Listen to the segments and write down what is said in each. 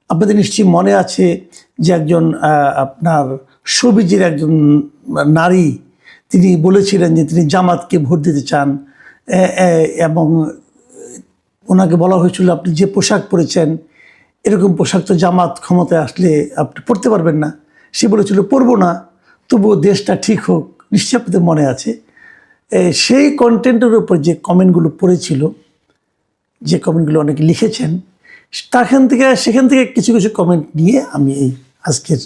আপনাদের নিশ্চয়ই মনে আছে যে একজন আপনার সবিজের একজন নারী তিনি বলেছিলেন যে তিনি জামাতকে ভোট দিতে চান এবং ওনাকে বলা হয়েছিল আপনি যে পোশাক পরেছেন এরকম পোশাক তো জামাত ক্ষমতায় আসলে আপনি পরতে পারবেন না। সে বলেছিল পরবো না, তবুও দেশটা ঠিক হোক। নিশ্চয়ই আপনাদের মনে আছে। সেই কন্টেন্টের উপর যে কমেন্টগুলো পড়েছিল, যে কমেন্টগুলো অনেকে লিখেছেন, সেখান থেকে কিছু কিছু কমেন্ট নিয়ে আমি এই আজকের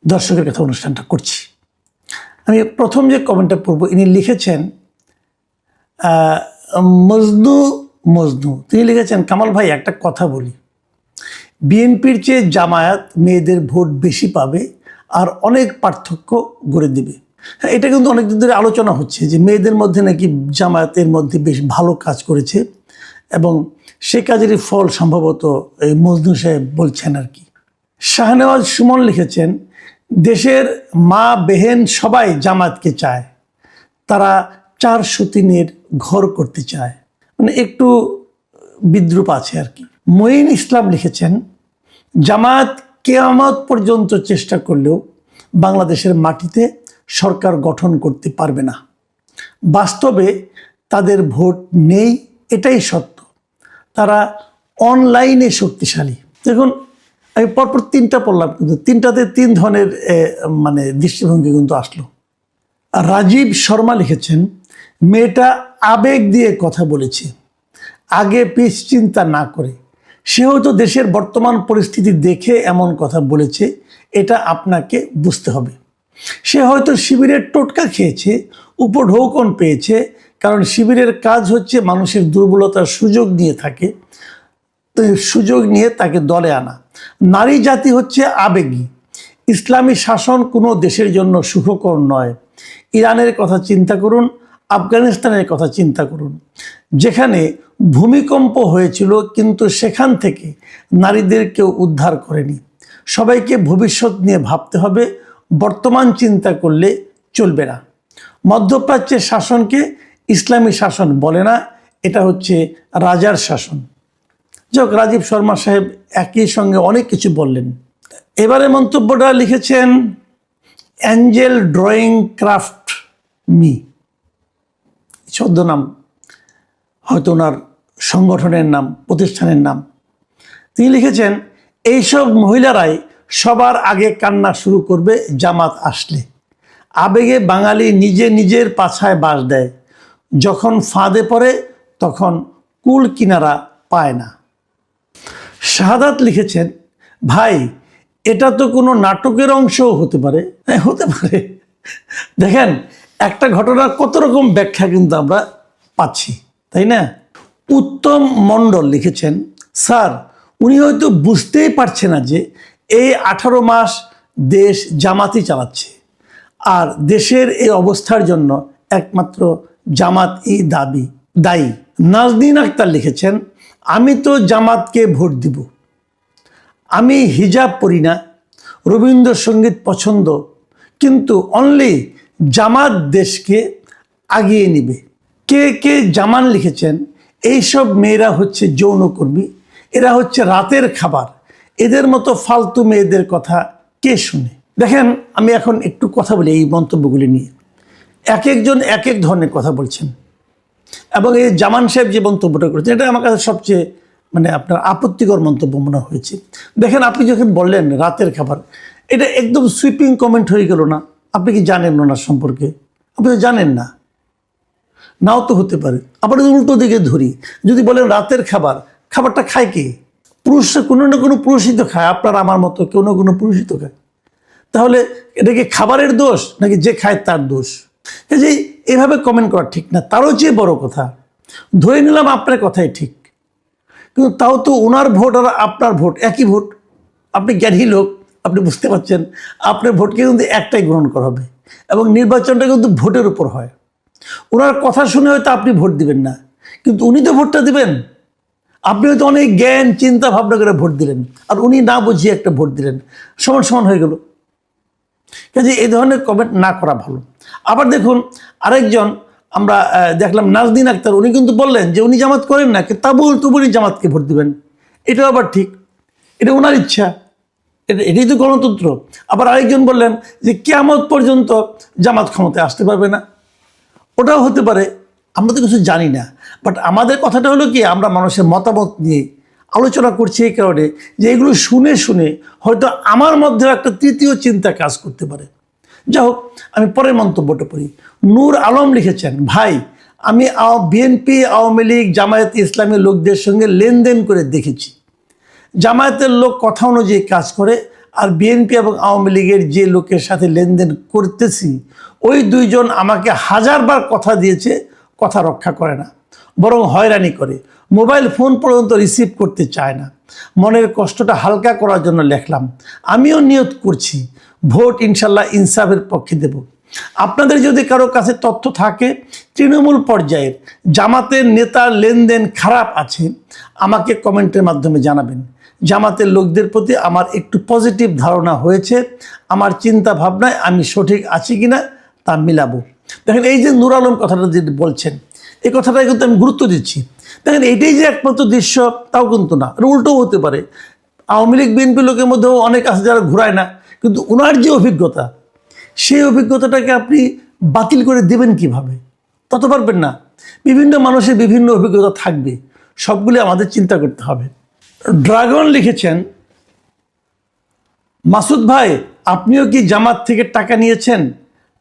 দর্শকের কথা অনুষ্ঠানটা করছি। আমি প্রথম যে কমেন্টটা পড়ব, ইনি লিখেছেন মজনু। তিনি লিখেছেন, কামাল ভাই একটা কথা বলি, বিএনপির চেয়ে জামায়াত মেয়েদের ভোট বেশি পাবে আর অনেক পার্থক্য গড়ে দেবে। এটা কিন্তু অনেকদিন ধরে আলোচনা হচ্ছে যে মেয়েদের মধ্যে নাকি জামায়াতের মধ্যে বেশ ভালো কাজ করেছে এবং সে কাজেরই ফল সম্ভবত এই মজনু সাহেব বলছেন আর কি। শাহনেওয়াজ সুমন লিখেছেন, দেশের মা বেহেন সবাই জামাতকে চায়, তারা 4 সতীনের ঘর করতে চায়। মানে একটু বিদ্রুপ আছে আর কি। মঈন ইসলাম লিখেছেন, জামাত কিয়ামত পর্যন্ত চেষ্টা করলেও বাংলাদেশের মাটিতে সরকার গঠন করতে পারবে না। বাস্তবে তাদের ভোট নেই, এটাই সত্য। তারা অনলাইনে শক্তিশালী। দেখুন, আমি পরপর 3টা পড়লাম, কিন্তু 3টাতে 3 ধরনের দৃষ্টিভঙ্গি কিন্তু আসলো। রাজীব শর্মা লিখেছেন, মেয়েটা আবেগ দিয়ে কথা বলেছে, আগে পিছ চিন্তা না করে। সে হয়তো দেশের বর্তমান পরিস্থিতি দেখে এমন কথা বলেছে, এটা আপনাকে বুঝতে হবে। সে হয়তো শিবিরের টোটকা খেয়েছে, উপঢৌকন পেয়েছে, কারণ শিবিরের কাজ হচ্ছে মানুষের দুর্বলতার সুযোগ নিয়ে থাকে, তো সুযোগ নিয়ে তাকে দলে আনা। নারী জাতি হচ্ছে আবেগী। ইসলামী শাসন কোনো দেশের জন্য সুখকর নয়। ইরানের কথা চিন্তা করুন, আফগানিস্তানের কথা চিন্তা করুন, যেখানে ভূমিকম্প হয়েছিল কিন্তু সেখান থেকে নারীদের কেউ উদ্ধার করেনি। সবাইকে ভবিষ্যৎ নিয়ে ভাবতে হবে, বর্তমান চিন্তা করলে চলবে না। মধ্যপ্রাচ্যের শাসনকে ইসলামী শাসন বলে না, এটা হচ্ছে রাজার শাসন। যাক, রাজীব শর্মা সাহেব একই সঙ্গে অনেক কিছু বললেন। এবারে মন্তব্যটা লিখেছেন অ্যাঞ্জেল ড্রয়িং ক্রাফট মি, ছদ্মনাম, হয়তো ওনার সংগঠনের নাম, প্রতিষ্ঠানের নাম। তিনি লিখেছেন, এইসব মহিলারাই সবার আগে কান্না শুরু করবে জামাত আসলে। আবেগে বাঙালি নিজে নিজের পাছায় বাস দেয়, যখন ফাঁদে পড়ে তখন কুল কিনারা পায় না। শাহাদাত লিখেছেন, ভাই এটা তো কোনো নাটকের অংশও হতে পারে। হ্যাঁ, হতে পারে। দেখেন, একটা ঘটনার কত রকম ব্যাখ্যা কিন্তু আমরা পাচ্ছি, তাই না? উত্তম মণ্ডল লিখেছেন, স্যার উনি হয়তো বুঝতেই পারছে না যে এই 18 মাস দেশ জামাতই চালাচ্ছে, আর দেশের এই অবস্থার জন্য একমাত্র জামাতই দায়ী। নাজনীন আক্তার লিখেছেন, আমি তো জামাতকে ভোট দিব। আমি হিজাব পরি না, রবীন্দ্রসঙ্গীত পছন্দ, কিন্তু অনলি জামাত দেশকে আগিয়ে নেবে। কে জামান লিখেছেন, এইসব মেয়েরা হচ্ছে যৌনকর্মী, এরা হচ্ছে রাতের খাবার, এদের মতো ফালতু মেয়েদের কথা কে শুনে। দেখেন, আমি এখন একটু কথা বলি এই মন্তব্যগুলি নিয়ে। এক একজন এক এক ধরনের কথা বলছেন, এবং এই জামান সাহেব যে মন্তব্যটা করেছেন এটা আমার কাছে সবচেয়ে আপনার আপত্তিকর মন্তব্য মনে হয়েছে। দেখেন, আপনি যখন বললেন রাতের খাবার, এটা একদম সুইপিং কমেন্ট হয়ে গেল না? আপনি কি জানেন ওনার সম্পর্কে? আপনি তো জানেন না, নাও তো হতে পারে। আবার উল্টো দিকে ধরি, যদি বলেন রাতের খাবার, খাবারটা খায় কে? পুরুষরা কোনো না কোনো পুরুষই তো খায়, আপনার আমার মতো কেউ না কোনো পুরুষই তো খায়। তাহলে এটা কি খাবারের দোষ নাকি যে খায় তার দোষ? যে এভাবে কমেন্ট করা ঠিক না। তারও চেয়ে বড় কথা, ধরে নিলাম আপনার কথাই ঠিক, কিন্তু তাও তো ওনার ভোট আর আপনার ভোট একই ভোট। আপনি জ্ঞানী লোক, আপনি বুঝতে পারছেন আপনার ভোটকে কিন্তু একটাই গ্রহণ করা হবে, এবং নির্বাচনটা কিন্তু ভোটের উপর হয়। ওনার কথা শুনে হয়তো আপনি ভোট দিবেন না, কিন্তু উনি তো ভোটটা দিবেন। আপনি হয়তো অনেক জ্ঞান চিন্তা ভাবনা করে ভোট দিলেন, আর উনি না বুঝিয়ে একটা ভোট দিলেন, সমান সমান হয়ে গেল। কাজে এই ধরনের কমেন্ট না করা ভালো। আবার দেখুন, আরেকজন আমরা দেখলাম নাজনীন আক্তার, উনি কিন্তু বললেন যে উনি জামাত করেন না, তবুও জামাতকে ভোট দিবেন। এটাও আবার ঠিক। এটা ওনার ইচ্ছা, এটাই তো গণতন্ত্র। আবার আরেকজন বললেন যে কিয়ামত পর্যন্ত জামাত ক্ষমতায় আসতে পারবে না, ওটাও হতে পারে, আমরা তো কিছু জানি না। বাট আমাদের কথাটা হলো কি, আমরা মানুষের মতামত নিয়ে আলোচনা করছি এই কারণে যে এগুলো শুনে শুনে হয়তো আমার মধ্যেও একটা তৃতীয় চিন্তা কাজ করতে পারে। যাই হোক, আমি পরের মন্তব্যটা পড়ি। নূর আলম লিখেছেন, ভাই আমি বিএনপি, আওয়ামী লীগ, জামায়াত ইসলামী লোকদের সঙ্গে লেনদেন করে দেখেছি। জামায়াতের লোক কথা অনুযায়ী কাজ করে, আর বিএনপি এবং আওয়ামী লীগের যে লোকের সাথে লেনদেন করতেছি ওই দুইজন আমাকে হাজারবার কথা দিয়েছে, কথা রক্ষা করে না, বরং হয়রানি করে, মোবাইল ফোন পর্যন্ত রিসিভ করতে চায় না। মনের কষ্টটা হালকা করার জন্য লেখলাম। আমিও নিয়ত করছি ভোট ইনশাল্লাহ ইনসাফের পক্ষে দেব। আপনাদের যদি কারো কাছে তথ্য থাকে তৃণমূল পর্যায়ের জামাতের নেতার লেনদেন খারাপ আছে, আমাকে কমেন্টের মাধ্যমে জানাবেন। জামাতের লোকদের প্রতি আমার একটু পজিটিভ ধারণা হয়েছে, আমার চিন্তা ভাবনায় আমি সঠিক আছি কিনা তা মিলাবো। দেখেন, এই যে নূর আলম কথাটা যে বলছেন, এই কথাটাই কিন্তু আমি গুরুত্ব দিচ্ছি। দেখেন, এইটাই যে একমাত্র দৃশ্য তাও কিন্তু না, উল্টোও হতে পারে। আওয়ামী লীগ বিএনপি লোকের মধ্যেও অনেক আছে যারা ঘুরায় না, কিন্তু ওনার যে অভিজ্ঞতা, সেই অভিজ্ঞতাটাকে আপনি বাতিল করে দেবেন কিভাবে? তা তো পারবেন না। বিভিন্ন মানুষের বিভিন্ন অভিজ্ঞতা থাকবে, সবগুলি আমাদের চিন্তা করতে হবে। ড্রাগন লিখেছেন, মাসুদ ভাই আপনিও কি জামাত থেকে টাকা নিয়েছেন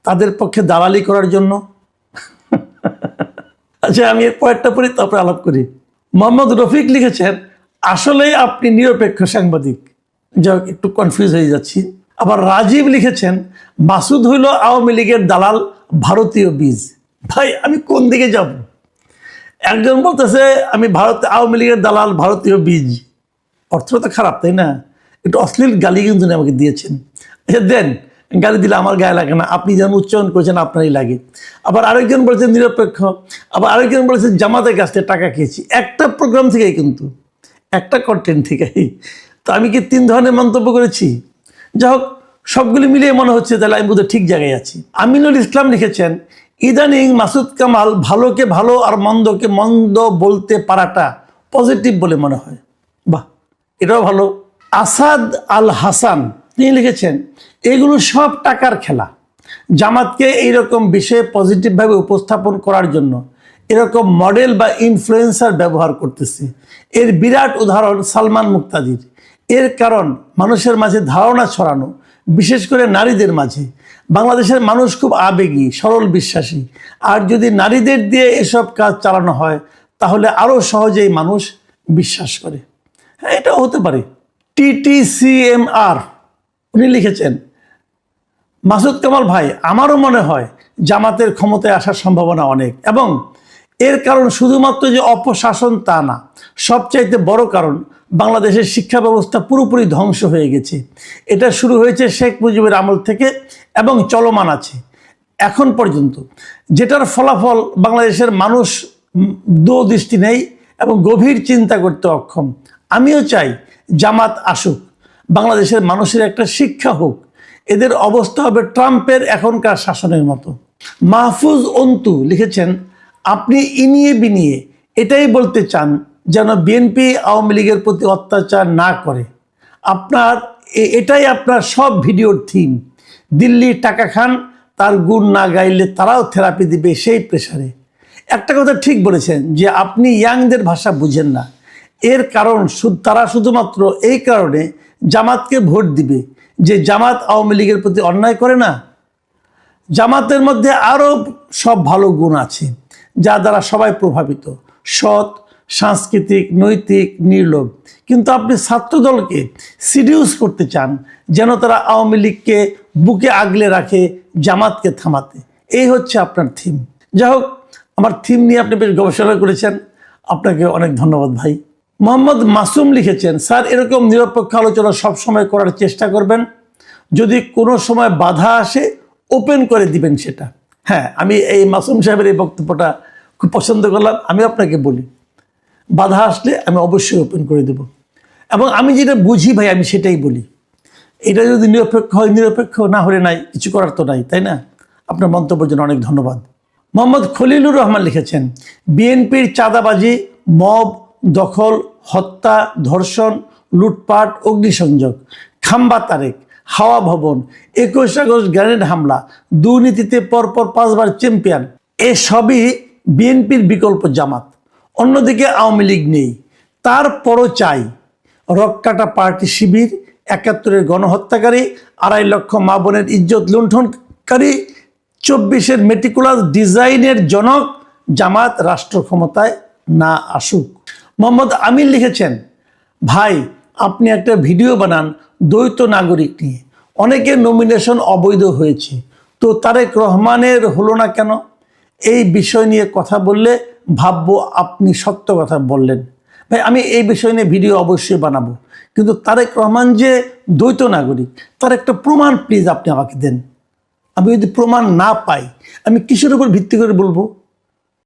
তাদের পক্ষে দালালি করার জন্য? আচ্ছা, আমি এর পরেরটা পড়ি, তারপরে আলাপ করি। মোহাম্মদ রফিক লিখেছেন, আসলেই আপনি নিরপেক্ষ সাংবাদিক। যাই হোক, একটু কনফিউজ হয়ে যাচ্ছি। আবার রাজীব লিখেছেন, মাসুদ হইল আওয়ামী লীগের দালাল, ভারতীয় বীজ। ভাই আমি কোন দিকে যাব? একজন বলতেছে আমি আওয়ামী লীগের দালাল, ভারতীয় বীজ। অর্থটা তো খারাপ, তাই না? একটু অশ্লীল গালি কিন্তু আমাকে দিয়েছেন। আচ্ছা দেন, গালি দিলে আমার গায়ে লাগে না, আপনি যেমন উচ্চারণ করেছেন আপনারই লাগে। আবার আরেকজন বলেছেন নিরপেক্ষ, আবার আরেকজন বলেছেন জামাতের কাছ থেকে টাকা খেয়েছি। একটা প্রোগ্রাম থেকেই কিন্তু, একটা কন্টেন্ট থেকেই। তো আমি কি 3 ধরনের মন্তব্য করেছি? যাই হোক, সবগুলি মিলিয়ে মনে হচ্ছে তাহলে আমি বোধহয় ঠিক জায়গায় আছি। আমিনুল ইসলাম লিখেছেন, ইদানিং মাসুদ কামাল ভালোকে ভালো আর মন্দকে মন্দ বলতে পারাটা পজিটিভ বলে মনে হয়। বাহ, এটাও ভালো। আসাদ আল হাসান তিনি লিখেছেন, এগুলো সব টাকার খেলা। জামাতকে এইরকম বিষয়ে পজিটিভভাবে উপস্থাপন করার জন্য এরকম মডেল বা ইনফ্লুয়েন্সার ব্যবহার করতেছে। এর বিরাট উদাহরণ সালমান মুক্তাদির। এর কারণ মানুষের মাঝে ধারণা ছড়ানো, বিশেষ করে নারীদের মাঝে। বাংলাদেশের মানুষ খুব আবেগী, সরল বিশ্বাসী, আর যদি নারীদের দিয়ে এসব কাজ চালানো হয় তাহলে আরও সহজেই মানুষ বিশ্বাস করে। হ্যাঁ, এটাও হতে পারে। TTCMR উনি লিখেছেন, মাসুদ কামাল ভাই আমারও মনে হয় জামাতের ক্ষমতায় আসার সম্ভাবনা অনেক, এবং এর কারণ শুধুমাত্র যে অপশাসন তা না, সবচাইতে বড় কারণ বাংলাদেশের শিক্ষা ব্যবস্থা পুরোপুরি ধ্বংস হয়ে গেছে। এটা শুরু হয়েছে শেখ মুজিবের আমল থেকে এবং চলমান আছে এখন পর্যন্ত, যেটার ফলাফল বাংলাদেশের মানুষ দূরদৃষ্টি নেই এবং গভীর চিন্তা করতে অক্ষম। আমিও চাই জামাত আসুক, বাংলাদেশের মানুষের একটা শিক্ষা হোক। এদের অবস্থা হবে ট্রাম্পের এখনকার শাসনের মতো। মাহফুজ অন্তু লিখেছেন, আপনি ইনিয়ে বিনিয়ে এটাই বলতে চান যেন বিএনপি আওয়ামী লীগের প্রতি অত্যাচার না করে। এটাই আপনার সব ভিডিওর থিম। দিল্লি টাকা খান, তার গুণ না গাইলে তারাও থেরাপি দিবে সেই প্রেসারে। একটা কথা ঠিক বলেছেন যে আপনি ইয়াংদের ভাষা বুঝেন না। এর কারণ তারা শুধুমাত্র এই কারণে জামাতকে ভোট দিবে যে জামাত আওয়ামী লীগের প্রতি অন্যায় করে না। জামাতের মধ্যে আরও সব ভালো গুণ আছে যা দ্বারা সবাই প্রভাবিত, সৎ, সাংস্কৃতিক, নৈতিক, নির্লোভ। কিন্তু আপনি ছাত্রদলকে সিডিউস করতে চান যেন তারা আওয়ামী লীগকে বুকে আগলে রাখে জামাতকে থামাতে। এই হচ্ছে আপনার থিম। যাই হোক, আমার থিম নিয়ে আপনি বেশ গবেষণা করেছেন, আপনাকে অনেক ধন্যবাদ ভাই। মোহাম্মদ মাসুম লিখেছেন, স্যার এরকম নিরপেক্ষ আলোচনা সবসময় করার চেষ্টা করবেন, যদি কোনো সময় বাধা আসে ওপেন করে দিবেন সেটা। হ্যাঁ, আমি এই মাসুম সাহেবের এই বক্তব্যটা খুব পছন্দ করলাম। আমি আপনাকে বলি, বাধা আসলে আমি অবশ্যই ওপেন করে দেব, এবং আমি যেটা বুঝি ভাই আমি সেটাই বলি। এটা যদি নিরপেক্ষ হয় নিরপেক্ষ, না হলে নাই, কিছু করার তো নাই, তাই না? আপনার মন্তব্যের জন্য অনেক ধন্যবাদ। মোহাম্মদ খলিলুর রহমান লিখেছেন, বিএনপির চাঁদাবাজি, মব, দখল, হত্যা, ধর্ষণ, লুটপাট, অগ্নিসংযোগ, খাম্বা তারেক, হাওয়া ভবন, 21 আগস্ট গ্রেনেড হামলা, দুর্নীতিতে পরপর 5 বার চ্যাম্পিয়ন, এসবই বিএনপির বিকল্প জামাত। অন্যদিকে আওয়ামী লীগ নেই, তারপরও চাই রক্কাটা পার্টি শিবির, 71-এর গণহত্যাকারী, 2.5 লক্ষ মা বোনের ইজ্জত লুণ্ঠনকারী, 24-এর মেটিকুলাস ডিজাইনের জনক জামাত রাষ্ট্র ক্ষমতায় না আসুক। মোহাম্মদ আমির লিখেছেন, ভাই আপনি একটা ভিডিও বানান দ্বৈত নাগরিক নিয়ে, অনেকের নমিনেশন অবৈধ হয়েছে, তো তারেক রহমানের হলো না কেন? এই বিষয় নিয়ে কথা বললে ভাববো আপনি সত্য কথা বললেন। ভাই আমি এই বিষয় নিয়ে ভিডিও অবশ্যই বানাবো, কিন্তু তারেক রহমান যে দ্বৈত নাগরিক তার একটা প্রমাণ প্লিজ আপনি আমাকে দেন। আমি যদি প্রমাণ না পাই আমি কিসের উপর ভিত্তি করে বলবো?